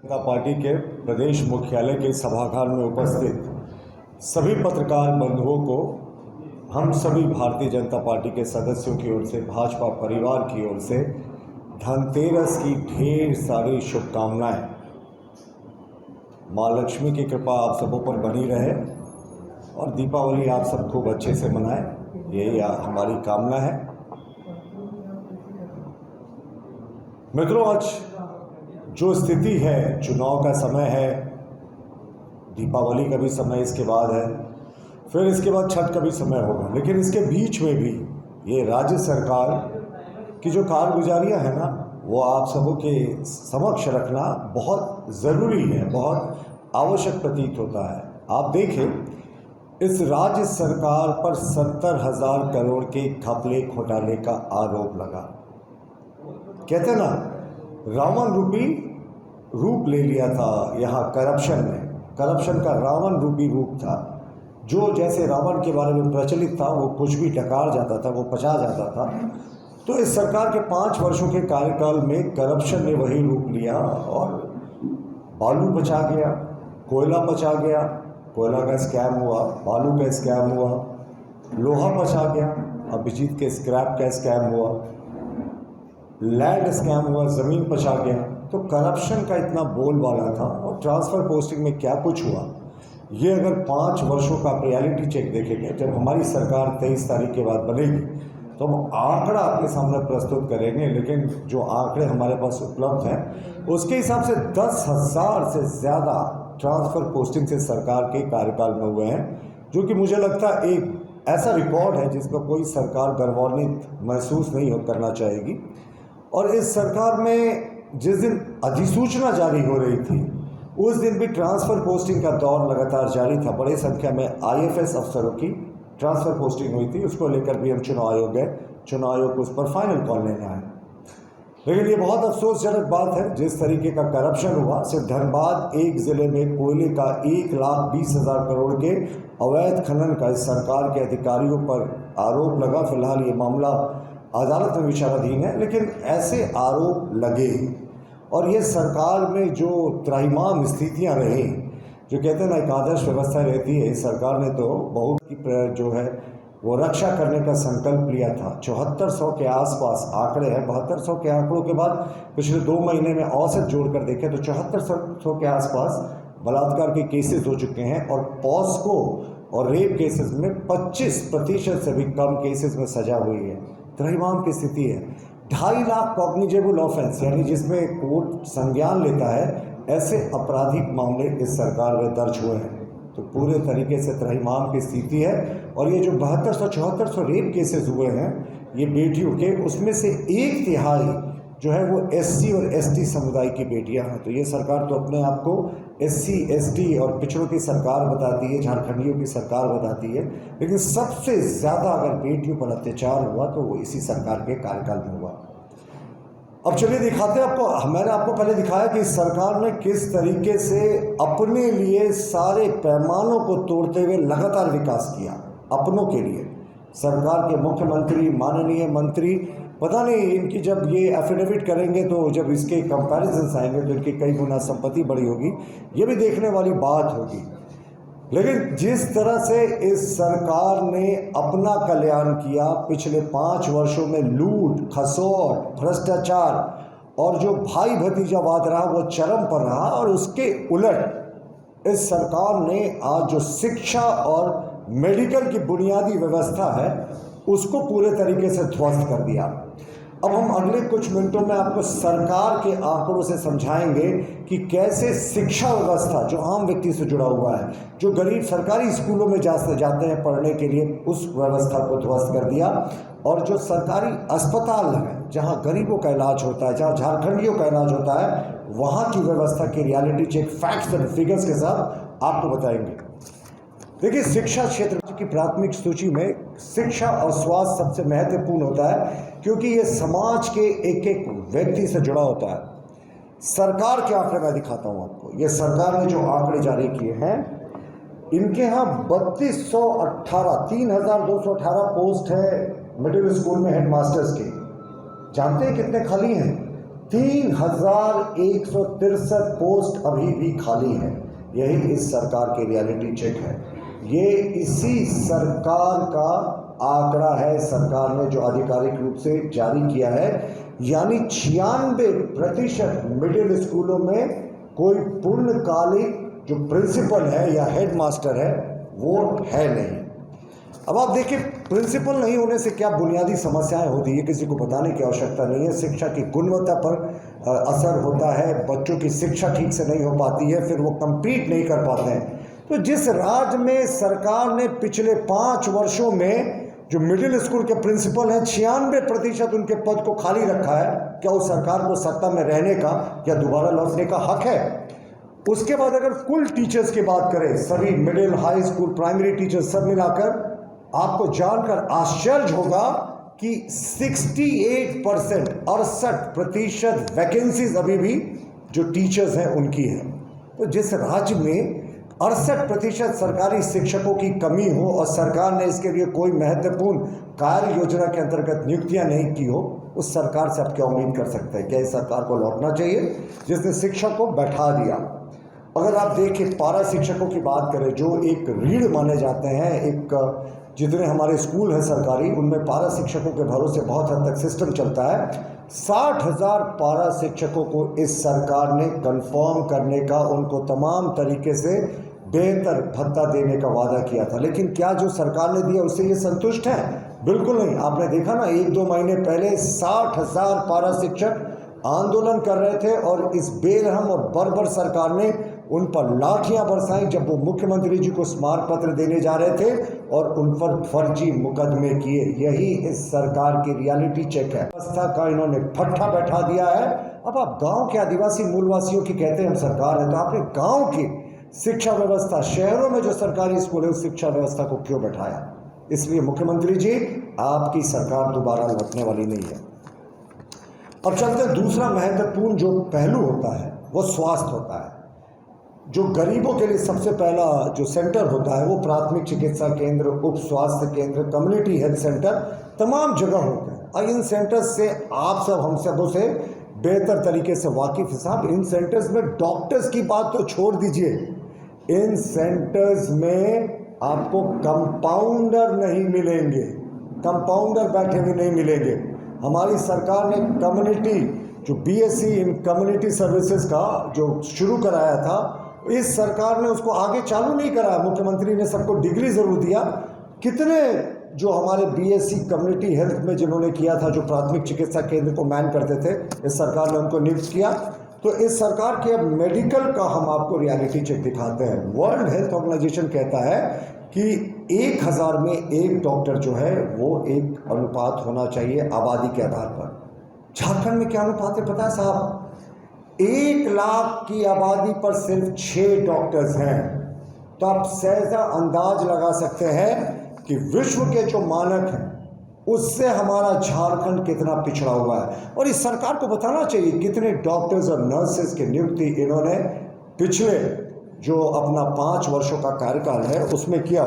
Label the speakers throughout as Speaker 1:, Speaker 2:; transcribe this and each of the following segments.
Speaker 1: जनता party के प्रदेश मुख्यालय के सभागार में उपस्थित सभी पत्रकार बंधुओं को हम सभी भारतीय जनता पार्टी के सदस्यों की ओर से, भाजपा परिवार की ओर से धनतेरस की ढेर सारी शुभकामनाएं। माँ लक्ष्मी की कृपा आप सबों पर बनी रहे और दीपावली आप सब खूब अच्छे से मनाएं, यही हमारी कामना है। मित्रों, आज जो स्थिति है, चुनाव का समय है, दीपावली का भी समय इसके बाद है, फिर इसके बाद छठ का भी समय होगा, लेकिन इसके बीच में भी ये राज्य सरकार की जो कारगुजारियाँ हैं ना, वो आप सबों के समक्ष रखना बहुत ज़रूरी है, बहुत आवश्यक प्रतीत होता है। आप देखें, इस राज्य सरकार पर 70,000 करोड़ के घपले घोटाले का आरोप लगा। कहते ना, रावण रूपी रूप ले लिया था यहाँ करप्शन ने। करप्शन का रावण रूपी रूप था, जो जैसे रावण के बारे में प्रचलित था, वो कुछ भी डकार जाता था, वो पचा जाता था। तो इस सरकार के 5 वर्षों के कार्यकाल में करप्शन ने वही रूप लिया और बालू पचा गया, कोयला पचा गया, कोयला का स्कैम हुआ, बालू का स्कैम हुआ, लोहा पचा गया, अभिजीत के स्क्रैप का स्कैम हुआ, लैंड स्कैम हुआ, ज़मीन पचा गया। तो करप्शन का इतना बोलबाला था। और ट्रांसफ़र पोस्टिंग में क्या कुछ हुआ, ये अगर 5 वर्षों का रियलिटी चेक देखेंगे, जब हमारी सरकार 23 तारीख के बाद बनेगी तो हम आंकड़ा आपके सामने प्रस्तुत करेंगे। लेकिन जो आंकड़े हमारे पास उपलब्ध हैं, उसके हिसाब से 10,000 से ज़्यादा ट्रांसफ़र पोस्टिंग से सरकार के कार्यकाल में हुए हैं, जो कि मुझे लगता है एक ऐसा रिकॉर्ड है जिस पर कोई सरकार गर्वान्वित महसूस नहीं करना चाहेगी। और इस सरकार में जिस दिन अधिसूचना जारी हो रही थी, उस दिन भी ट्रांसफ़र पोस्टिंग का दौर लगातार जारी था। बड़ी संख्या में IFS अफसरों की ट्रांसफ़र पोस्टिंग हुई थी। उसको लेकर भी हम चुनाव आयोग गए, चुनाव आयोग को उस पर फाइनल कॉल लेने आए। लेकिन ये बहुत अफसोसजनक बात है, जिस तरीके का करप्शन हुआ। सिर्फ धनबाद एक ज़िले में कोयले का 1,20,000 करोड़ के अवैध खनन का इस सरकार के अधिकारियों पर आरोप लगा। फिलहाल ये मामला अदालत में विचाराधीन है, लेकिन ऐसे आरोप लगे और ये सरकार में जो त्राहिमाम स्थितियां रही, जो कहते हैं ना एक आदर्श व्यवस्था रहती है, इस सरकार ने तो बहुत की जो है वो रक्षा करने का संकल्प लिया था। 7400 के आसपास आंकड़े हैं। 7200 के आंकड़ों के बाद पिछले 2 महीने में औसत जोड़कर देखें तो 7400 के आसपास बलात्कार के केसेस हो चुके हैं और पॉस्को और रेप केसेस में 25% से भी कम केसेस में सजा हुई है। त्राहिमाम की स्थिति है। 2.5 लाख कॉग्निजेबल ऑफेंस, यानी जिसमें कोर्ट संज्ञान लेता है, ऐसे आपराधिक मामले इस सरकार में दर्ज हुए हैं। तो पूरे तरीके से त्राहिमाम की स्थिति है। और ये जो 7200-7400 रेप केसेस हुए हैं ये बेटियों के, उसमें से 1/3 जो है वो SC और ST समुदाय की बेटियां हैं। तो ये सरकार तो अपने आप को SC ST और पिछड़ों की सरकार बताती है, झारखंडियों की सरकार बताती है, लेकिन सबसे ज़्यादा अगर बेटियों पर अत्याचार हुआ तो वो इसी सरकार के कार्यकाल में हुआ। अब चलिए दिखाते हैं आपको। मैंने आपको पहले दिखाया कि इस सरकार ने किस तरीके से अपने लिए सारे पैमानों को तोड़ते हुए लगातार विकास किया, अपनों के लिए। सरकार के मुख्यमंत्री, माननीय मंत्री, पता नहीं इनकी जब ये एफिडेविट करेंगे तो जब इसके कंपैरिजन्स आएंगे तो इनकी कई गुना संपत्ति बड़ी होगी, ये भी देखने वाली बात होगी। लेकिन जिस तरह से इस सरकार ने अपना कल्याण किया, पिछले 5 वर्षों में लूट, खसोट, भ्रष्टाचार और जो भाई भतीजावाद रहा वो चरम पर रहा। और उसके उलट इस सरकार ने आज जो शिक्षा और मेडिकल की बुनियादी व्यवस्था है उसको पूरे तरीके से ध्वस्त कर दिया। अब हम अगले कुछ मिनटों में आपको सरकार के आंकड़ों से समझाएंगे कि कैसे शिक्षा व्यवस्था, जो आम व्यक्ति से जुड़ा हुआ है, जो गरीब सरकारी स्कूलों में जाते हैं पढ़ने के लिए, उस व्यवस्था को ध्वस्त कर दिया। और जो सरकारी अस्पताल हैं, जहां गरीबों का इलाज होता है, जहां झारखंडियों का इलाज होता है, वहाँ की व्यवस्था की reality check facts and figures के साथ आपको बताएंगे। देखिए, शिक्षा क्षेत्र की प्राथमिक सूची में शिक्षा और स्वास्थ्य सबसे महत्वपूर्ण होता है, क्योंकि ये समाज के एक एक व्यक्ति से जुड़ा होता है। सरकार के आंकड़े मैं दिखाता हूँ आपको। ये सरकार ने जो आंकड़े जारी किए हैं, इनके यहाँ 3,218 पोस्ट है मिडिल स्कूल में हेडमास्टर्स के। जानते हैं कितने खाली हैं? 3163 पोस्ट अभी भी खाली है। यही इस सरकार के रियलिटी चेक है। ये इसी सरकार का आंकड़ा है, सरकार ने जो आधिकारिक रूप से जारी किया है। यानी 96% मिडिल स्कूलों में कोई पूर्णकालिक जो प्रिंसिपल है या हेडमास्टर है वो है नहीं। अब आप देखिए, प्रिंसिपल नहीं होने से क्या बुनियादी समस्याएं होती है, किसी को बताने की आवश्यकता नहीं है। शिक्षा की गुणवत्ता पर असर होता है, बच्चों की शिक्षा ठीक से नहीं हो पाती है, फिर वो कंप्लीट नहीं कर पाते हैं। तो जिस राज्य में सरकार ने पिछले 5 वर्षों में जो मिडिल स्कूल के प्रिंसिपल हैं 96% उनके पद को खाली रखा है, क्या उस सरकार को सत्ता में रहने का या दोबारा लौटने का हक है? उसके बाद अगर कुल टीचर्स की बात करें, सभी middle, high school, primary teachers सब मिलाकर, आपको जानकर आश्चर्य होगा कि 68% वैकेंसीज अभी भी जो टीचर्स हैं उनकी है। तो जिस राज्य में 68% सरकारी शिक्षकों की कमी हो और सरकार ने इसके लिए कोई महत्वपूर्ण कार्य योजना के अंतर्गत नियुक्तियां नहीं की हो, उस सरकार से आप क्या उम्मीद कर सकते हैं? क्या इस सरकार को लौटना चाहिए जिसने शिक्षक को बैठा दिया? अगर आप देखें, पारा शिक्षकों की बात करें जो एक रीढ़ माने जाते हैं, एक जितने हमारे स्कूल हैं सरकारी, उनमें पारा शिक्षकों के भरोसे बहुत हद तक सिस्टम चलता है। 60,000 पारा शिक्षकों को इस सरकार ने कंफर्म करने का, उनको तमाम तरीके से बेहतर भत्ता देने का वादा किया था। लेकिन क्या जो सरकार ने दिया उससे ये संतुष्ट है? बिल्कुल नहीं। आपने देखा ना, 1-2 महीने पहले 60,000 पारा शिक्षक आंदोलन कर रहे थे और इस बेरहम और बर्बर सरकार ने उन पर लाठियां बरसाई जब वो मुख्यमंत्री जी को स्मारक पत्र देने जा रहे थे और उन पर फर्जी मुकदमे किए। यही इस सरकार की रियलिटी चेक है। व्यवस्था का इन्होंने फट्टा बैठा दिया है। अब आप गांव के आदिवासी मूलवासियों की कहते हैं हम सरकार है, तो आपने गांव की शिक्षा व्यवस्था, शहरों में जो सरकारी स्कूल है उस शिक्षा व्यवस्था को क्यों बैठाया? इसलिए मुख्यमंत्री जी, आपकी सरकार दोबारा लौटने वाली नहीं है। अब चलते दूसरा महत्वपूर्ण जो पहलू होता है वो स्वास्थ्य होता है। जो गरीबों के लिए सबसे पहला जो सेंटर होता है वो प्राथमिक चिकित्सा केंद्र, उप स्वास्थ्य केंद्र, कम्युनिटी हेल्थ सेंटर तमाम जगह होते हैं। और इन सेंटर्स से आप सब, हम सबों से बेहतर तरीके से वाकिफ हैं साहब। इन सेंटर्स में डॉक्टर्स की बात तो छोड़ दीजिए, इन सेंटर्स में आपको कंपाउंडर नहीं मिलेंगे, कंपाउंडर बैठे हुए नहीं मिलेंगे। हमारी सरकार ने कम्युनिटी जो बीएससी इन कम्युनिटी सर्विसेज का जो शुरू कराया था, इस सरकार ने उसको आगे चालू नहीं कराया। मुख्यमंत्री ने सबको डिग्री जरूर दिया। कितने जो हमारे बीएससी कम्युनिटी हेल्थ में जिन्होंने किया था, जो प्राथमिक चिकित्सा केंद्र को मैन करते थे, इस सरकार ने उनको नियुक्त किया। तो इस सरकार के अब मेडिकल का हम आपको रियलिटी चेक दिखाते हैं। वर्ल्ड हेल्थ ऑर्गेनाइजेशन कहता है कि 1000 में एक डॉक्टर जो है वो एक अनुपात होना चाहिए आबादी के आधार पर। झारखंड में क्या अनुपात है पता है साहब? 1 लाख की आबादी पर सिर्फ 6 डॉक्टर्स हैं। तो आप सहजा अंदाज लगा सकते हैं कि विश्व के जो मानक हैं उससे हमारा झारखंड कितना पिछड़ा हुआ है। और इस सरकार को बताना चाहिए कितने डॉक्टर्स और नर्सेज की नियुक्ति इन्होंने पिछले जो अपना 5 वर्षों का कार्यकाल है उसमें किया।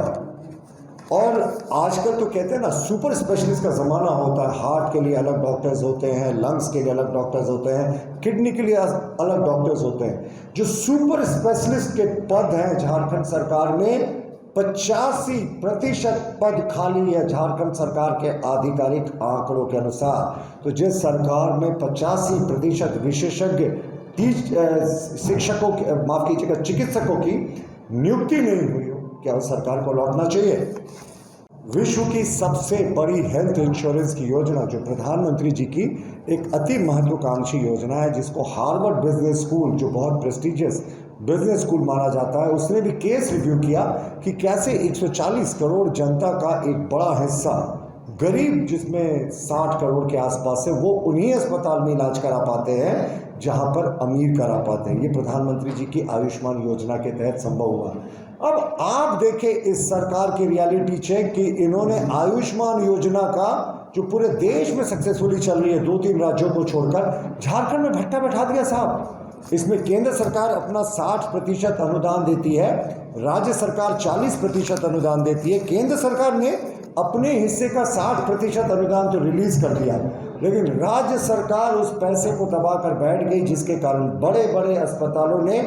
Speaker 1: और आजकल तो कहते हैं ना, सुपर स्पेशलिस्ट का ज़माना होता है। हार्ट के लिए अलग डॉक्टर्स होते हैं, लंग्स के लिए अलग डॉक्टर्स होते हैं, किडनी के लिए अलग डॉक्टर्स होते हैं। जो सुपर स्पेशलिस्ट के पद हैं झारखंड सरकार में, 85% पद खाली है झारखंड सरकार के आधिकारिक आंकड़ों के अनुसार। तो जिस सरकार में 85% विशेषज्ञ शिक्षकों की, माफ कीजिएगा, चिकित्सकों की नियुक्ति नहीं हुई हो, क्या उस सरकार को लौटना चाहिए? विश्व की सबसे बड़ी हेल्थ इंश्योरेंस की योजना जो प्रधानमंत्री जी की एक अति महत्वाकांक्षी योजना है, जिसको हार्वर्ड बिजनेस स्कूल, जो बहुत प्रेस्टिजियस बिजनेस स्कूल माना जाता है, उसने भी केस रिव्यू किया कि कैसे 140 करोड़ जनता का एक बड़ा हिस्सा गरीब, जिसमें 60 करोड़ के आसपास है, वो उन्हीं अस्पताल में इलाज करा पाते हैं जहां पर अमीर करा पाते हैं। ये प्रधानमंत्री जी की आयुष्मान योजना के तहत संभव हुआ। अब आप देखें इस सरकार की रियलिटी चेक कि इन्होंने आयुष्मान योजना का जो पूरे देश में सक्सेसफुली चल रही है 2-3 राज्यों को छोड़कर, झारखंड में भट्टा बैठा दिया साहब। इसमें केंद्र सरकार अपना 60% अनुदान देती है, राज्य सरकार 40% अनुदान देती है। केंद्र सरकार ने अपने हिस्से का 60% अनुदान तो रिलीज कर दिया, लेकिन राज्य सरकार उस पैसे को दबाकर बैठ गई, जिसके कारण बड़े बड़े अस्पतालों ने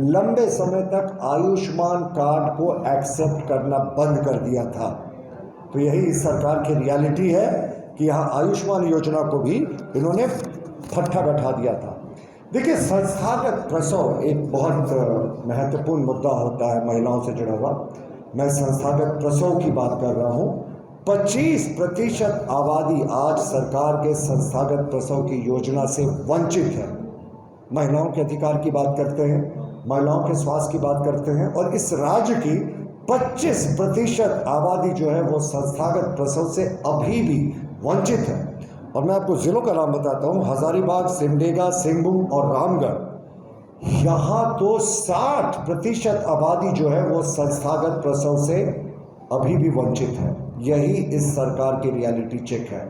Speaker 1: लंबे समय तक आयुष्मान कार्ड को एक्सेप्ट करना बंद कर दिया था। तो यही इस सरकार की रियलिटी है कि यहाँ आयुष्मान योजना को भी इन्होंने फट्टा बैठा दिया था। देखिए, संस्थागत प्रसव एक बहुत महत्वपूर्ण मुद्दा होता है महिलाओं से जुड़ा हुआ। मैं संस्थागत प्रसव की बात कर रहा हूँ। 25% आबादी आज सरकार के संस्थागत प्रसव की योजना से वंचित है। महिलाओं के अधिकार की बात करते हैं, महिलाओं के स्वास्थ्य की बात करते हैं, और इस राज्य की 25% आबादी जो है वो संस्थागत प्रसव से अभी भी वंचित है। और मैं आपको जिलों का नाम बताता हूँ, हजारीबाग, सिमडेगा, सिंहभूम और रामगढ़। यहाँ तो 60% आबादी जो है वो संस्थागत प्रसव से अभी भी वंचित है। यही इस सरकार की रियलिटी चेक है।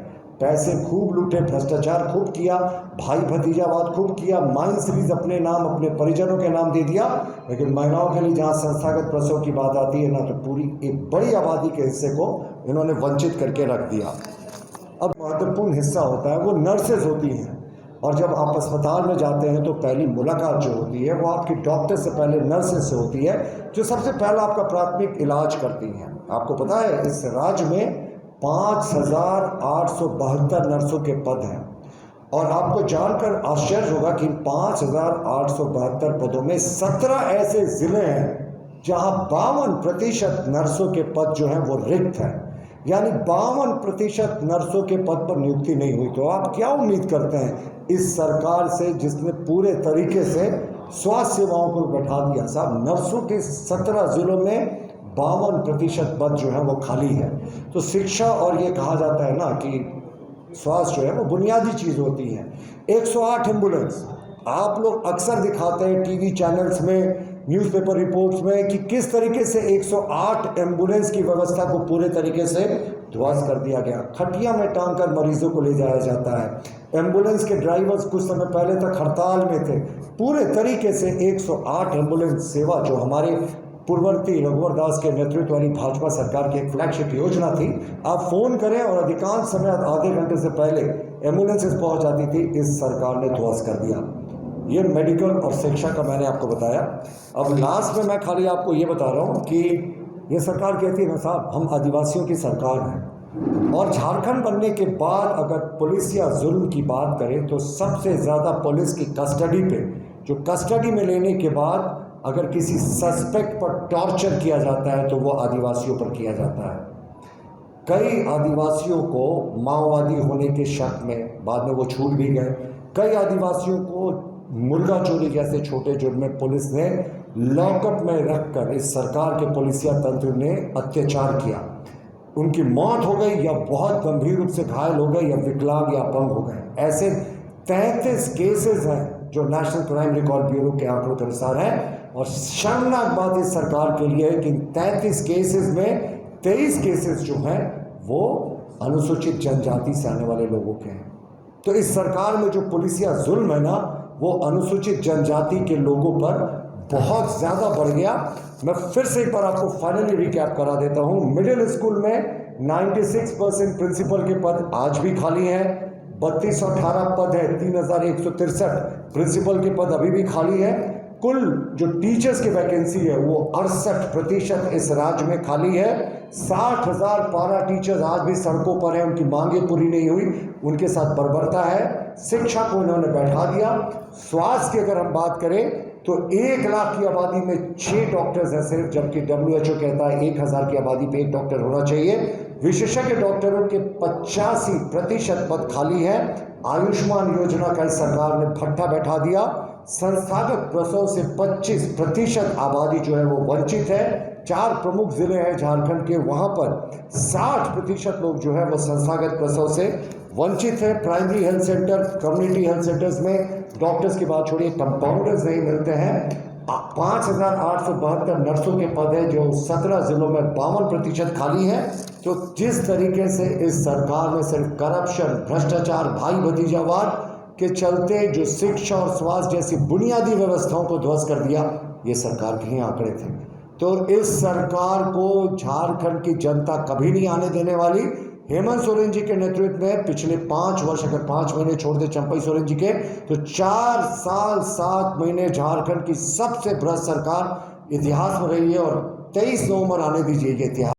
Speaker 1: पैसे खूब लूटे, भ्रष्टाचार खूब किया, भाई भतीजावाद खूब किया, माइन सीरीज अपने नाम, अपने परिजनों के नाम दे दिया, लेकिन महिलाओं के लिए जहाँ संस्थागत प्रसव की बात आती है ना, तो पूरी एक बड़ी आबादी के हिस्से को इन्होंने वंचित करके रख दिया। अब महत्वपूर्ण हिस्सा होता है वो नर्सेज होती हैं, और जब आप अस्पताल में जाते हैं तो पहली मुलाकात जो होती है वो आपकी डॉक्टर से पहले नर्सेज से होती है, जो सबसे पहला आपका प्राथमिक इलाज करती हैं। आपको पता है इस राज्य में 5,872 नर्सों के पद हैं, और आपको जानकर आश्चर्य होगा कि 5,872 पदों में 17 ऐसे जिले हैं जहां 52% नर्सों के पद जो हैं वो रिक्त हैं, यानी 52% नर्सों के पद पर नियुक्ति नहीं हुई। तो आप क्या उम्मीद करते हैं इस सरकार से, जिसने पूरे तरीके से स्वास्थ्य सेवाओं को बैठा दिया? साहब, नर्सों के 17 जिलों में 52% पद जो है वो खाली है। तो शिक्षा, और ये कहा जाता है ना कि स्वास्थ्य जो है वो बुनियादी चीज़ होती है। 108 एम्बुलेंस आप लोग अक्सर दिखाते हैं टीवी चैनल्स में, न्यूज़पेपर रिपोर्ट्स में, कि किस तरीके से 108 एम्बुलेंस की व्यवस्था को पूरे तरीके से ध्वस्त कर दिया गया। खटिया में टांग कर मरीजों को ले जाया जाता है। एम्बुलेंस के ड्राइवर्स कुछ समय पहले तक हड़ताल में थे। पूरे तरीके से 108 एम्बुलेंस सेवा, जो हमारे पूर्ववर्ती रघुवर दास के नेतृत्व वाली भाजपा सरकार की एक फ्लैगशिप योजना थी, आप फ़ोन करें और अधिकांश समय आधे घंटे से पहले एम्बुलेंसेस पहुंच जाती थी, इस सरकार ने ध्वस्त कर दिया। ये मेडिकल और शिक्षा का मैंने आपको बताया। अब लास्ट में मैं खाली आपको ये बता रहा हूँ कि ये सरकार कहती है ना साहब, हम आदिवासियों की सरकार हैं, और झारखंड बनने के बाद अगर पुलिस या जुल्म की बात करें तो सबसे ज़्यादा पुलिस की कस्टडी पे, जो कस्टडी में लेने के बाद अगर किसी सस्पेक्ट पर टॉर्चर किया जाता है तो वो आदिवासियों पर किया जाता है। कई आदिवासियों को माओवादी होने के शक में बाद में वो छूट भी गए। कई आदिवासियों को मुर्गा चोरी जैसे छोटे जुर्म में पुलिस ने लॉकअप में रखकर इस सरकार के पुलिसिया तंत्र ने अत्याचार किया। उनकी मौत हो गई, या बहुत गंभीर रूप से घायल हो गए, या विकलांग या अपंग हो गए। ऐसे 33 केसेस हैं जो नेशनल क्राइम रिकॉर्ड ब्यूरो के आंकड़ों के अनुसार हैं। और शर्मनाक बात इस सरकार के लिए है कि 33 केसेस में 23 केसेस जो हैं वो अनुसूचित जनजाति से आने वाले लोगों के हैं। तो इस सरकार में जो पुलिसिया जुल्म है ना, वो अनुसूचित जनजाति के लोगों पर बहुत ज़्यादा बढ़ गया। मैं फिर से एक बार आपको फाइनली रिकैप करा देता हूँ। मिडिल स्कूल में 96% प्रिंसिपल के पद आज भी खाली हैं। 3218 पद है, 3163 प्रिंसिपल के पद अभी भी खाली है। कुल जो टीचर्स की वैकेंसी है वो 68% इस राज्य में खाली है। 60,000 पारा टीचर्स आज भी सड़कों पर हैं, उनकी मांगें पूरी नहीं हुई, उनके साथ बर्बरता है। शिक्षा को इन्होंने बैठा दिया। स्वास्थ्य की अगर हम बात करें तो 1 लाख की आबादी में 6 डॉक्टर्स हैं सिर्फ, जबकि WHO कहता है 1000 की आबादी पे 1 डॉक्टर होना चाहिए। विशेषज्ञ डॉक्टरों के 85% पद खाली है। आयुष्मान योजना का इस सरकार ने भट्टा बैठा दिया। संस्थागत प्रसव से 25% आबादी जो है वो वंचित है। 4 प्रमुख जिले हैं झारखंड के, वहां पर 60% लोग जो है वो संस्थागत प्रसव से वंचित है। Primary health centre, community health centres में डॉक्टर्स की बात छोड़िए, कंपाउंडर्स नहीं मिलते हैं। 5,872 नर्सों के पद है जो 17 जिलों में 52% खाली है। तो जिस तरीके से इस सरकार ने सिर्फ करप्शन, भ्रष्टाचार, भाई भतीजावाद के चलते जो शिक्षा और स्वास्थ्य जैसी बुनियादी व्यवस्थाओं को ध्वस्त कर दिया, ये सरकार के ही आंकड़े थे। तो इस सरकार को झारखंड की जनता कभी नहीं आने देने वाली। हेमंत सोरेन जी के नेतृत्व में पिछले 5 वर्ष, अगर 5 महीने छोड़ दे चंपई सोरेन जी के, तो 4 साल 7 महीने झारखंड की सबसे भ्रष्ट सरकार इतिहास में रही है। और 23 नवंबर आने दीजिए, ये इतिहास